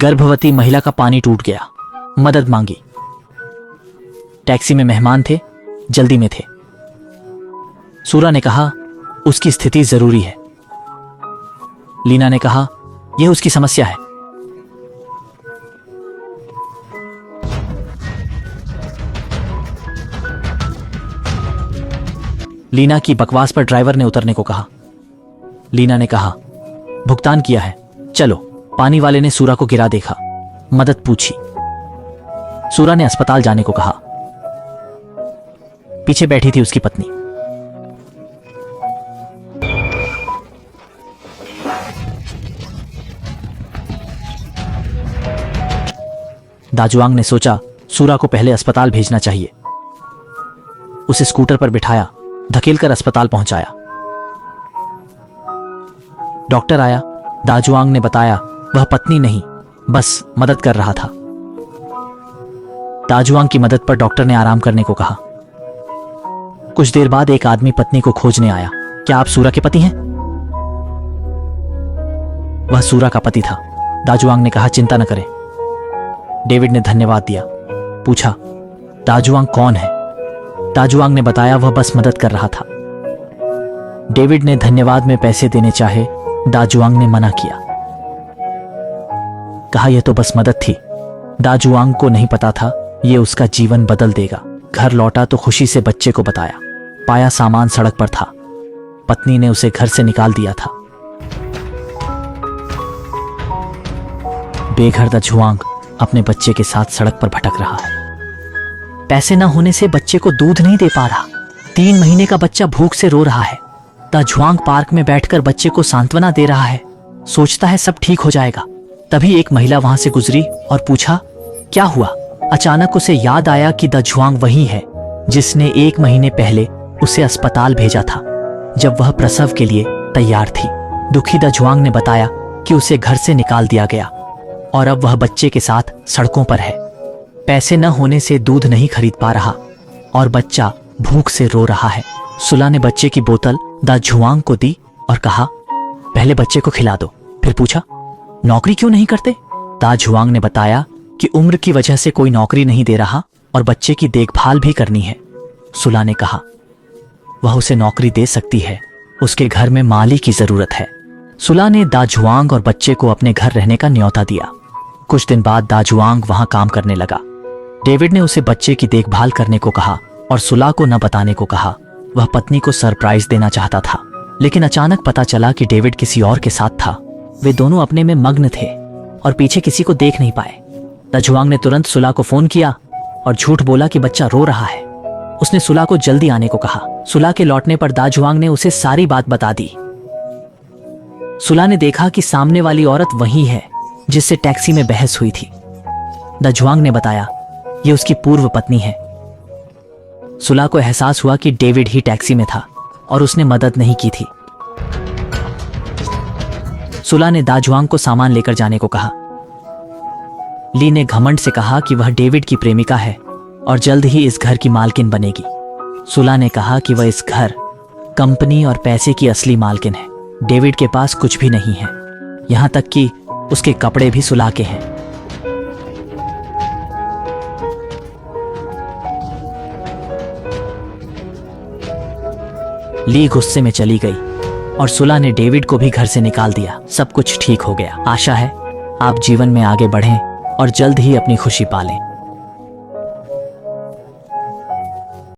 गर्भवती महिला का पानी टूट गया, मदद मांगी। टैक्सी में मेहमान थे, जल्दी में थे। सूरा ने कहा, उसकी स्थिति जरूरी है। लीना ने कहा, यह उसकी समस्या है। लीना की बकवास पर ड्राइवर ने उतरने को कहा। लीना ने कहा, भुगतान किया है, चलो। पानी वाले ने सूरा को गिरा देखा, मदद पूछी। सूरा ने अस्पताल जाने को कहा। पीछे बैठी थी उसकी पत्नी। दाजुआंग ने सोचा सूरा को पहले अस्पताल भेजना चाहिए। उसे स्कूटर पर बिठाया, धकेलकर अस्पताल पहुंचाया। डॉक्टर आया। दाजुआंग ने बताया वह पत्नी नहीं, बस मदद कर रहा था। दाजुआंग की मदद पर डॉक्टर ने आराम करने को कहा। कुछ देर बाद एक आदमी पत्नी को खोजने आया। क्या आप सूरा के पति हैं? वह सूरा का पति था। दाजुआंग ने कहा, चिंता न करें। डेविड ने धन्यवाद दिया। पूछा, दाजुआंग कौन है? दाजुआंग ने बताया वह बस मदद कर रहा था। डेविड ने धन्यवाद में पैसे देने चाहे, दाजुआंग ने मना किया। कहा, यह तो बस मदद थी। दाजुआंग को नहीं पता था यह उसका जीवन बदल देगा। घर लौटा तो खुशी से बच्चे को बताया। पाया सामान सड़क पर था। पत्नी ने उसे घर से निकाल दिया था। बेघर दाजुआंग अपने बच्चे के साथ सड़क पर भटक रहा है। पैसे न होने से बच्चे को दूध नहीं दे पा रहा। 3 महीने का बच्चा भूख से रो रहा है। दाजुआंग पार्क में बैठकर बच्चे को सांत्वना दे रहा है। सोचता है सब ठीक हो जाएगा। तभी एक महिला वहां से गुजरी और पूछा, क्या हुआ? अचानक उसे याद आया कि दाजुआंग वही है जिसने 1 महीने पहले उसे अस्पताल भेजा था, जब वह प्रसव के लिए तैयार थी। दुखी दाजुआंग ने बताया कि उसे घर से निकाल दिया गया और अब वह बच्चे के साथ सड़कों पर है। पैसे न होने से दूध नहीं खरीद पा रहा और बच्चा भूख से रो रहा है। सुला ने बच्चे की बोतल दाजुआंग को दी और कहा, पहले बच्चे को खिला दो। फिर पूछा, नौकरी क्यों नहीं करते? दाजुआंग ने बताया कि उम्र की वजह से कोई नौकरी नहीं दे रहा और बच्चे की देखभाल भी करनी है। सुला ने कहा, वह उसे नौकरी दे सकती है, उसके घर में माली की जरूरत है। सुला ने दाजुआंग और बच्चे को अपने घर रहने का न्योता दिया। कुछ दिन बाद दाजुआंग वहां काम करने लगा। डेविड ने उसे बच्चे की देखभाल करने को कहा और सुला को न बताने को कहा। वह पत्नी को सरप्राइज देना चाहता था, लेकिन अचानक पता चला कि डेविड किसी और के साथ था। वे दोनों अपने में मग्न थे और पीछे किसी को देख नहीं पाए। दाजुआंग ने तुरंत सुला को फोन किया और झूठ बोला कि बच्चा रो रहा है। उसने सुला को जल्दी आने को कहा। सुला के लौटने पर दाजुआंग ने उसे सारी बात बता दी। सुला ने देखा कि सामने वाली औरत वही है जिससे टैक्सी में बहस हुई थी। दाजुआंग ने बताया यह उसकी पूर्व पत्नी है। सुला को एहसास हुआ कि डेविड ही टैक्सी में था और उसने मदद नहीं की थी। सुला ने दाजुआंग को सामान लेकर जाने को कहा। ली ने घमंड से कहा कि वह डेविड की प्रेमिका है और जल्द ही इस घर की मालकिन बनेगी। सुला ने कहा कि वह इस घर, कंपनी और पैसे की असली मालकिन है। डेविड के पास कुछ भी नहीं है, यहां तक कि उसके कपड़े भी सुला के हैं। ली गुस्से में चली गई और सुला ने डेविड को भी घर से निकाल दिया। सब कुछ ठीक हो गया। आशा है आप जीवन में आगे बढ़ें और जल्द ही अपनी खुशी पालें।